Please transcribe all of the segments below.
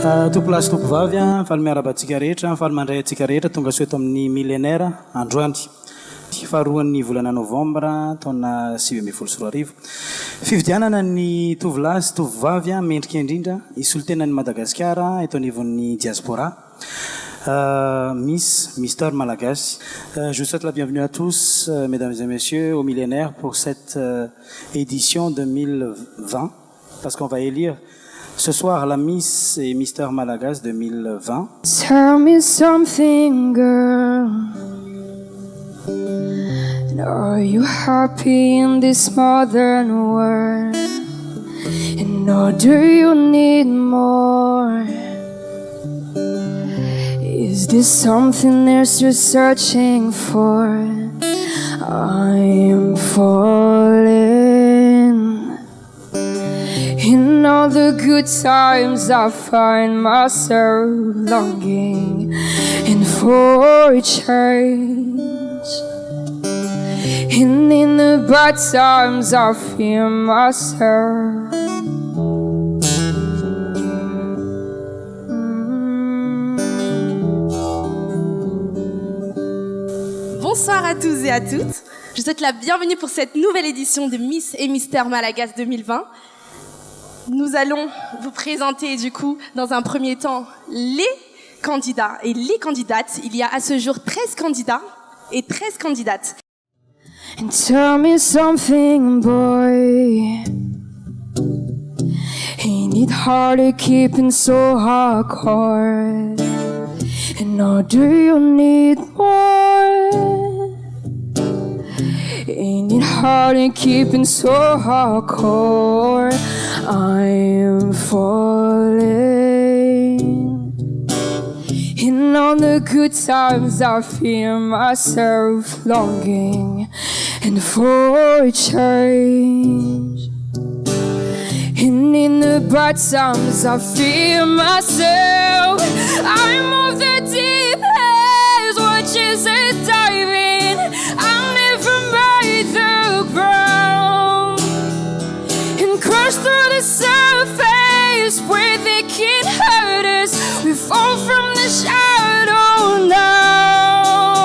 Tompolasy tompovavy faly miarabantsika rehetra faly mandray antsika rehetra tonga soeto amin'ny millénaire androany faharoan'ny volana novembre taona 2024 fividianana ny tovolahy sy tovovavy mendrika indrindra isolitenan'ny Madagasikara eto anivon'ny diaspora Miss Mister Malagasy. Je vous souhaite la bienvenue à tous, mesdames et messieurs, au millénaire pour cette édition 2020, parce qu'on va élire ce soir la Miss et Mister Malagasy 2020. Tell me something, girl. Are you happy in this modern world? And or do you need more? Is this something else you're searching for? I am falling. In all the good times I find myself longing and for a change. And in the bad times I fear myself. Bonsoir à tous et à toutes. Je vous souhaite la bienvenue pour cette nouvelle édition de Miss et Mister Malagasy 2020. Nous allons vous présenter du coup dans un premier temps les candidats et les candidates. Il y a à ce jour 13 candidats et 13 candidates. And tell me something, boy. Ain't it hard to keep it so hardcore? And now do you need more? Ain't it hard to keep it so hardcore? I am falling. In all the good times I feel myself longing and for a change. And in the bad times I feel myself. I'm off the deep end, watches it diving. I'll never make the ground and crush through the surface where they can't hurt us. We fall from the shadow now.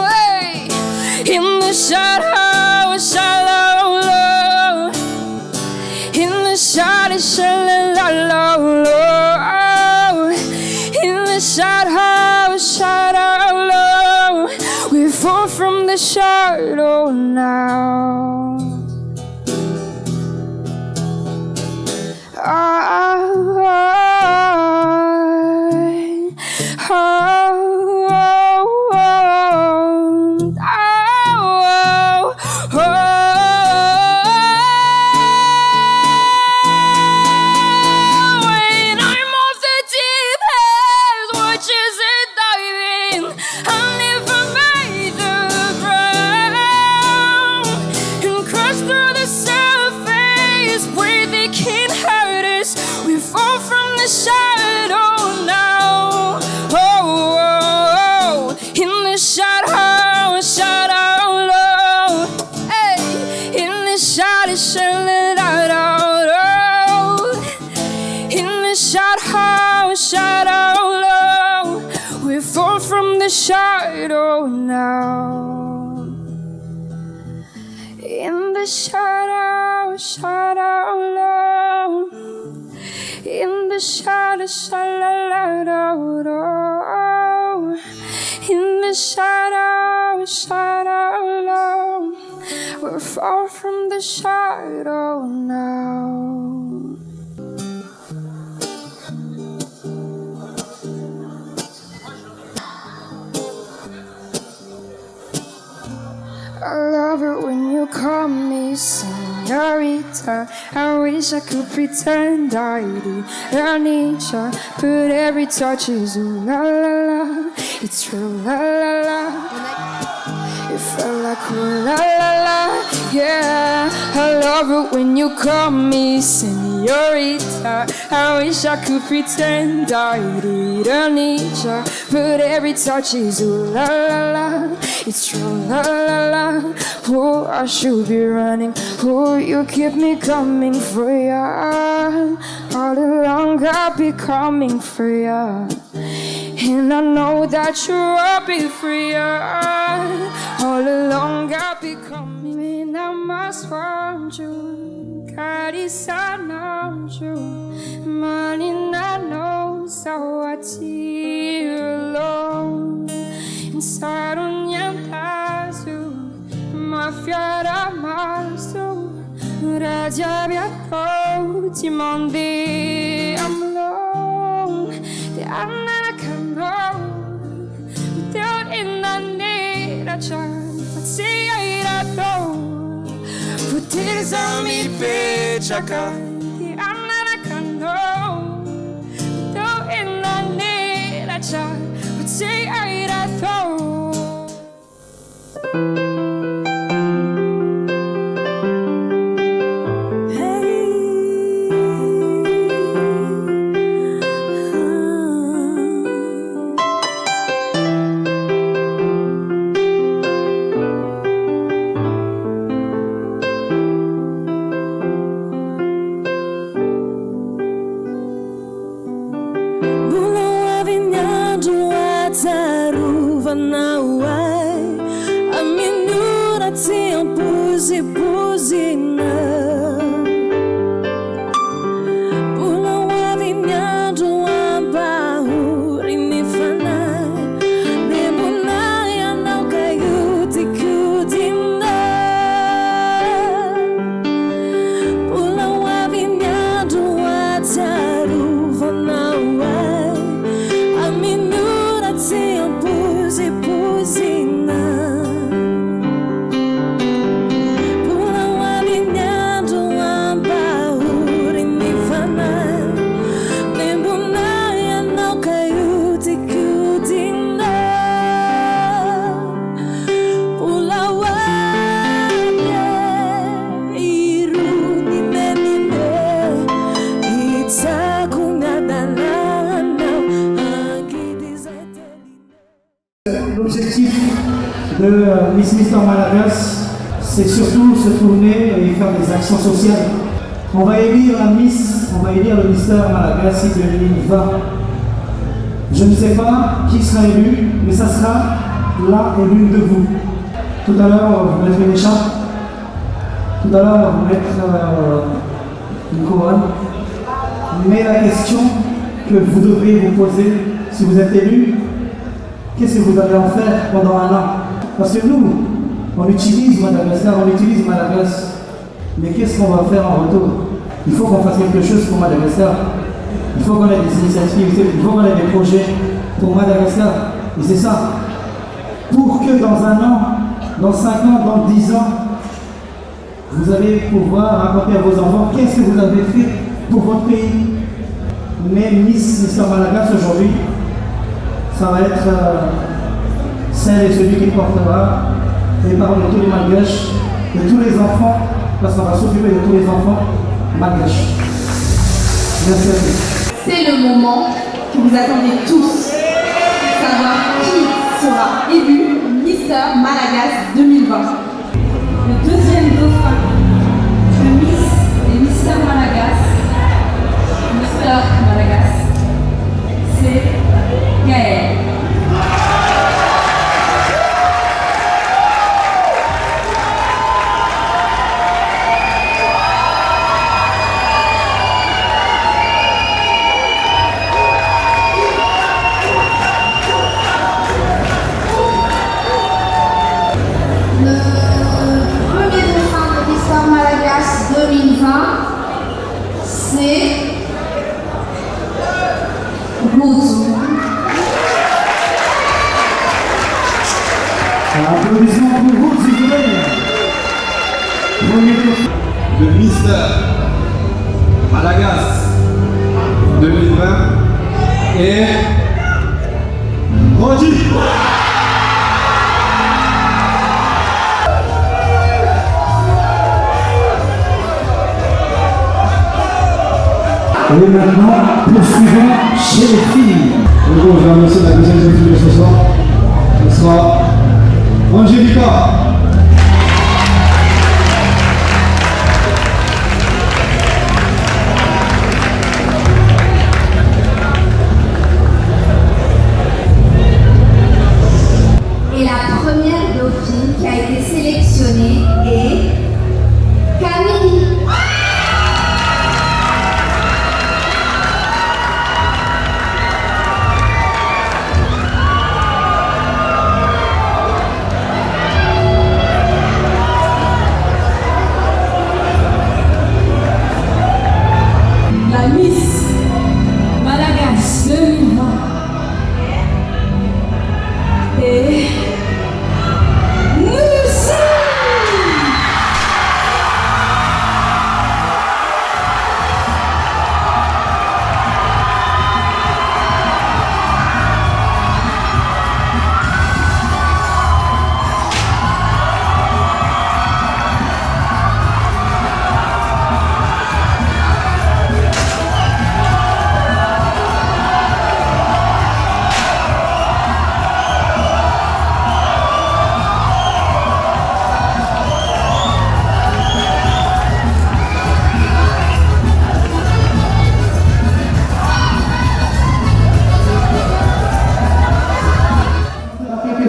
Hey. In the shadow, shallow, low. In the shadow, shallow, low. In the shadow, shadow, low. We fall from the shadow now. Shadow now. In the shadow, shadow low. In the shadow, shadow low. In the shadow, shadow low. We're far from the shadow now. I love it when you call me señorita. I wish I could pretend I did. I need ya, but every touch is ooh la la la. It's true la la la. It felt like ooh la la la. Yeah, I love it when you call me señorita. I wish I could pretend I didn't need ya, but every touch is ooh la la la. It's true la la la. Oh, I should be running. Oh, you keep me coming for ya. All along I'll be coming for ya. And I know that you'll be free. All along I'll be coming. And I must find you. God is not you. Money not knows how I tear alone. Inside on your tazo. Ma fiera maso. Raja biato. Ti mandi I'm alone. I'm not a canoe without in the need a child. But see, I don't put this on me, bitch. I got I'm not a canoe without in the need a child. But see, I don't. L'objectif de Miss Mister Malagas, c'est surtout se tourner et faire des actions sociales. On va élire la Miss, on va élire le Mister Malagas 2020. Je ne sais pas qui sera élu, mais ça sera l'un et l'une de vous. Tout à l'heure, on va vous mettre une écharpe. Tout à l'heure, on va vous mettre une couronne. Mais la question que vous devriez vous poser, si vous êtes élu, qu'est-ce que vous allez en faire pendant un an? Parce que nous, on utilise Madagascar, on utilise Malagas. Mais qu'est-ce qu'on va faire en retour? Il faut qu'on fasse quelque chose pour Madagascar. Il faut qu'on ait des initiatives, il faut qu'on ait des projets pour Madagascar. Et c'est ça. Pour que dans un an, dans 5 ans, dans 10 ans, vous allez pouvoir raconter à vos enfants qu'est-ce que vous avez fait pour votre pays. Mais Mister Malagas aujourd'hui, ça va être celle et celui qui portera et parle de tous les malgaches, de tous les enfants, parce qu'on va s'occuper de tous les enfants malgaches. Merci à tous. C'est le moment que vous attendez tous. Savoir qui sera élu Mister Malagas 2020. Le deuxième dauphin de Miss et Mister Malagas, c'est Gaël. Applaudissements pour vous, s'il vous plaît. Le Mister Malagas 2020 et Roger. Et maintenant, poursuivons chez les filles. Bonjour, je vais annoncer la deuxième fille de ce soir. Ce sera Angelica. Et la première dauphine qui a été sélectionnée est Camille. La Miss Malagas 2020 et Lucie.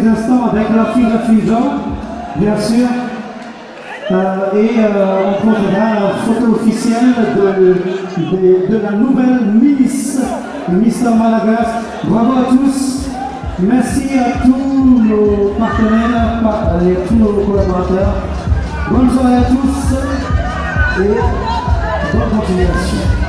Instants avec la fille suivante, bien sûr. On prendra la photo officielle de la nouvelle Miss Mister Malagas. Bravo à tous. Merci à tous nos partenaires et tous nos collaborateurs. Bonne soirée à tous et bonne continuation.